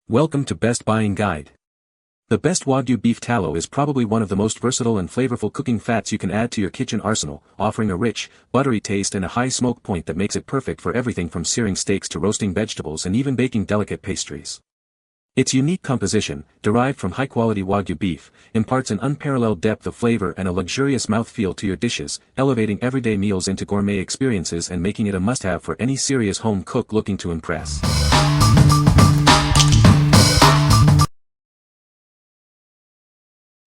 Welcome to Best Buying Guide. The best Wagyu beef tallow is probably one of the most versatile and flavorful cooking fats you can add to your kitchen arsenal, offering a rich, buttery taste and a high smoke point that makes it perfect for everything from searing steaks to roasting vegetables and even baking delicate pastries. Its unique composition, derived from high-quality Wagyu beef, imparts an unparalleled depth of flavor and a luxurious mouthfeel to your dishes, elevating everyday meals into gourmet experiences and making it a must-have for any serious home cook looking to impress.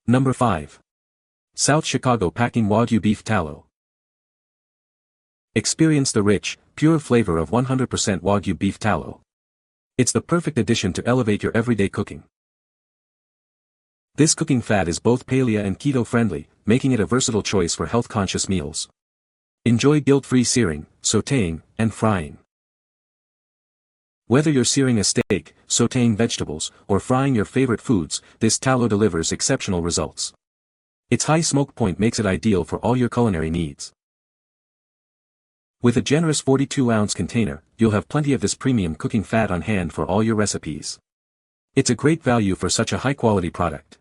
Number 5. South Chicago Packing Wagyu Beef Tallow. Experience the rich, pure flavor of 100% Wagyu beef tallow. It's the perfect addition to elevate your everyday cooking. This cooking fat is both paleo and keto-friendly, making it a versatile choice for health-conscious meals. Enjoy guilt-free searing, sautéing, and frying. Whether you're searing a steak, sautéing vegetables, or frying your favorite foods, this tallow delivers exceptional results. Its high smoke point makes it ideal for all your culinary needs. With a generous 42-ounce container, you'll have plenty of this premium cooking fat on hand for all your recipes. It's a great value for such a high-quality product.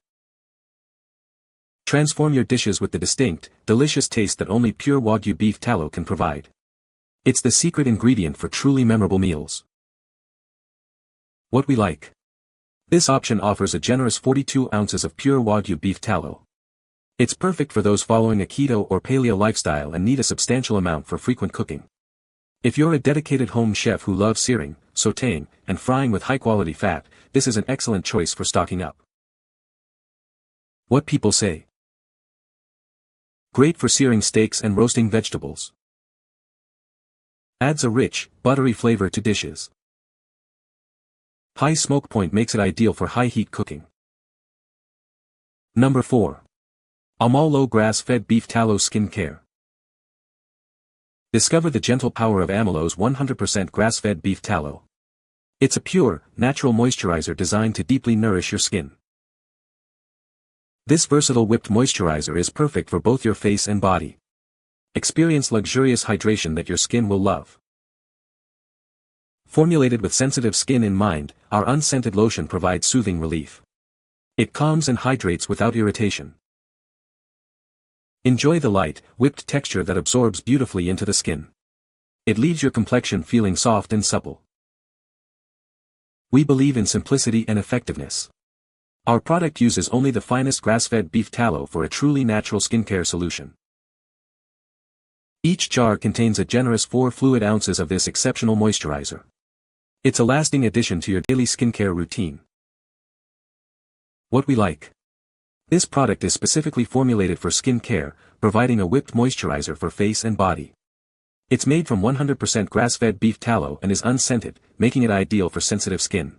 Transform your dishes with the distinct, delicious taste that only pure Wagyu beef tallow can provide. It's the secret ingredient for truly memorable meals. What we like. This option offers a generous 42 ounces of pure Wagyu beef tallow. It's perfect for those following a keto or paleo lifestyle and need a substantial amount for frequent cooking. If you're a dedicated home chef who loves searing, sautéing, and frying with high-quality fat, this is an excellent choice for stocking up. What people say. Great for searing steaks and roasting vegetables. Adds a rich, buttery flavor to dishes. High smoke point makes it ideal for high-heat cooking. Number 4. Amallow grass-fed beef tallow skin care. Discover the gentle power of Amallow's 100% grass-fed beef tallow. It's a pure, natural moisturizer designed to deeply nourish your skin. This versatile whipped moisturizer is perfect for both your face and body. Experience luxurious hydration that your skin will love. Formulated with sensitive skin in mind, our unscented lotion provides soothing relief. It calms and hydrates without irritation. Enjoy the light, whipped texture that absorbs beautifully into the skin. It leaves your complexion feeling soft and supple. We believe in simplicity and effectiveness. Our product uses only the finest grass-fed beef tallow for a truly natural skincare solution. Each jar contains a generous 4 fluid ounces of this exceptional moisturizer. It's a lasting addition to your daily skincare routine. What we like. This product is specifically formulated for skin care, providing a whipped moisturizer for face and body. It's made from 100% grass-fed beef tallow and is unscented, making it ideal for sensitive skin.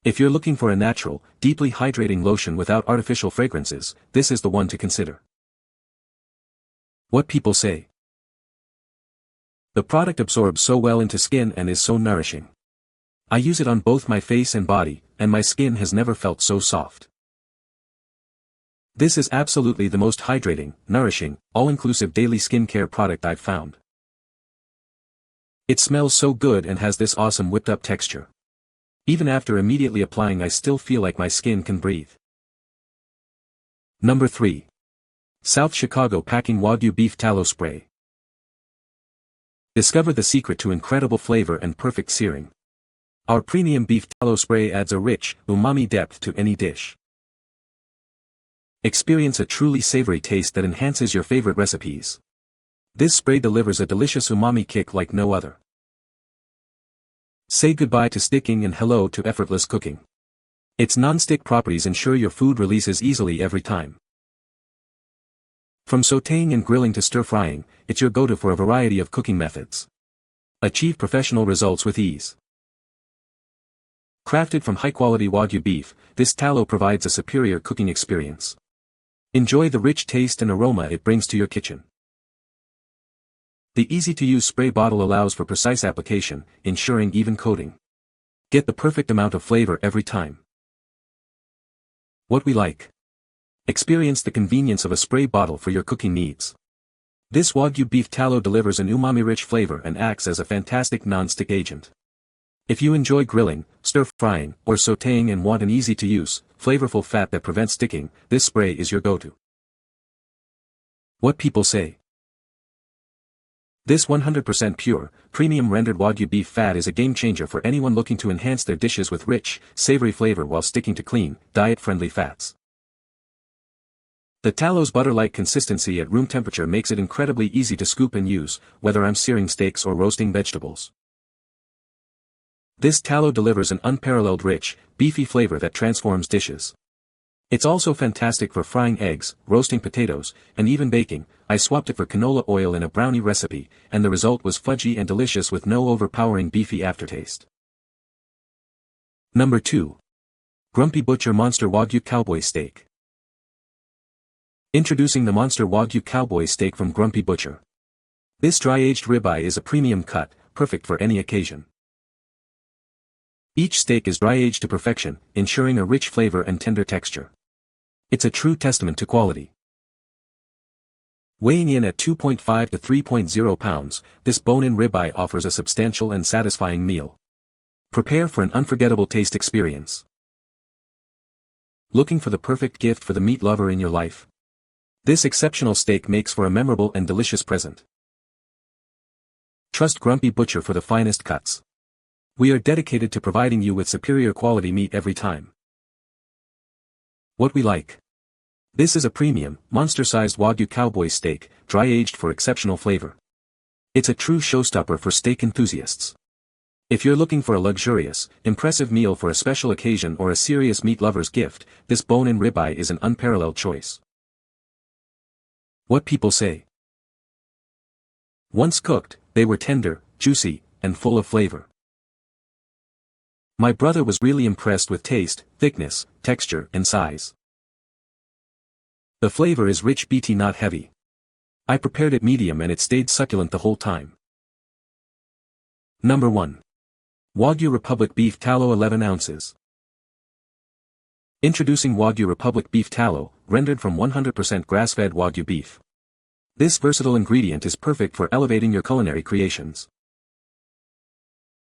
If you're looking for a natural, deeply hydrating lotion without artificial fragrances, this is the one to consider. What people say. The product absorbs so well into skin and is so nourishing. I use it on both my face and body, and my skin has never felt so soft. This is absolutely the most hydrating, nourishing, all-inclusive daily skincare product I've found. It smells so good and has this awesome whipped-up texture. Even after immediately applying, I still feel like my skin can breathe. Number 3. South Chicago Packing Wagyu Beef Tallow Spray. Discover the secret to incredible flavor and perfect searing. Our premium beef tallow spray adds a rich, umami depth to any dish. Experience a truly savory taste that enhances your favorite recipes. This spray delivers a delicious umami kick like no other. Say goodbye to sticking and hello to effortless cooking. Its non-stick properties ensure your food releases easily every time. From sautéing and grilling to stir-frying, it's your go-to for a variety of cooking methods. Achieve professional results with ease. Crafted from high-quality Wagyu beef, this tallow provides a superior cooking experience. Enjoy the rich taste and aroma it brings to your kitchen. The easy-to-use spray bottle allows for precise application, ensuring even coating. Get the perfect amount of flavor every time. What we like. Experience the convenience of a spray bottle for your cooking needs. This Wagyu beef tallow delivers an umami-rich flavor and acts as a fantastic non-stick agent. If you enjoy grilling, stir-frying, or sautéing and want an easy-to-use, flavorful fat that prevents sticking, this spray is your go-to. What people say. This 100% pure, premium rendered Wagyu beef fat is a game-changer for anyone looking to enhance their dishes with rich, savory flavor while sticking to clean, diet-friendly fats. The tallow's butter-like consistency at room temperature makes it incredibly easy to scoop and use, whether I'm searing steaks or roasting vegetables. This tallow delivers an unparalleled rich, beefy flavor that transforms dishes. It's also fantastic for frying eggs, roasting potatoes, and even baking. I swapped it for canola oil in a brownie recipe, and the result was fudgy and delicious with no overpowering beefy aftertaste. Number 2. Grumpy Butcher Monster Wagyu Cowboy Steak. Introducing the Monster Wagyu Cowboy Steak from Grumpy Butcher. This dry-aged ribeye is a premium cut, perfect for any occasion. Each steak is dry-aged to perfection, ensuring a rich flavor and tender texture. It's a true testament to quality. Weighing in at 2.5 to 3.0 pounds, this bone-in ribeye offers a substantial and satisfying meal. Prepare for an unforgettable taste experience. Looking for the perfect gift for the meat lover in your life? This exceptional steak makes for a memorable and delicious present. Trust Grumpy Butcher for the finest cuts. We are dedicated to providing you with superior quality meat every time. What we like. This is a premium, monster-sized Wagyu Cowboy steak, dry-aged for exceptional flavor. It's a true showstopper for steak enthusiasts. If you're looking for a luxurious, impressive meal for a special occasion or a serious meat lover's gift, this bone-in ribeye is an unparalleled choice. What people say. Once cooked, they were tender, juicy, and full of flavor. My brother was really impressed with taste, thickness, texture, and size. The flavor is rich BT, not heavy. I prepared it medium and it stayed succulent the whole time. Number 1. Wagyu Republic Beef Tallow 11 ounces. Introducing Wagyu Republic Beef Tallow, rendered from 100% grass-fed Wagyu beef. This versatile ingredient is perfect for elevating your culinary creations.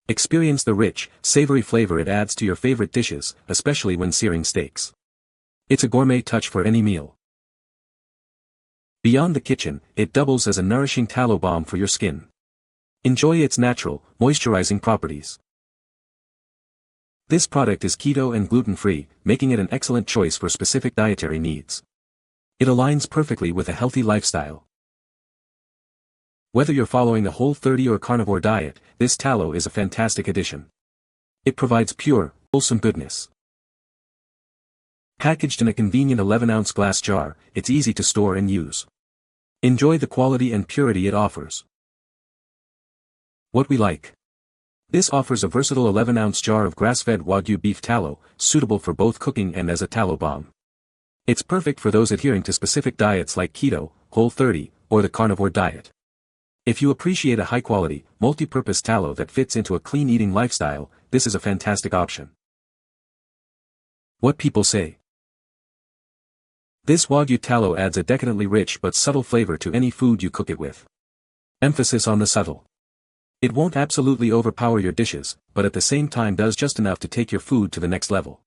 Experience the rich, savory flavor it adds to your favorite dishes, especially when searing steaks. It's a gourmet touch for any meal. Beyond the kitchen, it doubles as a nourishing tallow balm for your skin. Enjoy its natural, moisturizing properties. This product is keto and gluten-free, making it an excellent choice for specific dietary needs. It aligns perfectly with a healthy lifestyle. Whether you're following the Whole30 or carnivore diet, this tallow is a fantastic addition. It provides pure, wholesome goodness. Packaged in a convenient 11-ounce glass jar, it's easy to store and use. Enjoy the quality and purity it offers. What we like. This offers a versatile 11-ounce jar of grass-fed Wagyu beef tallow, suitable for both cooking and as a tallow balm. It's perfect for those adhering to specific diets like keto, Whole30, or the carnivore diet. If you appreciate a high-quality, multi-purpose tallow that fits into a clean-eating lifestyle, this is a fantastic option. What people say. This Wagyu tallow adds a decadently rich but subtle flavor to any food you cook it with. Emphasis on the subtle. It won't absolutely overpower your dishes, but at the same time does just enough to take your food to the next level.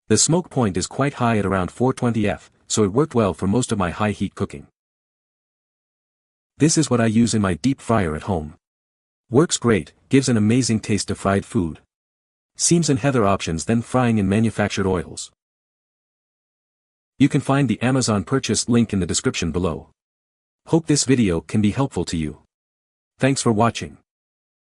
The smoke point is quite high at around 420 F, so it worked well for most of my high-heat cooking. This is what I use in my deep fryer at home. Works great, gives an amazing taste to fried food. Seams and heather options then frying in manufactured oils. You can find the Amazon purchase link in the description below. Hope this video can be helpful to you. Thanks for watching.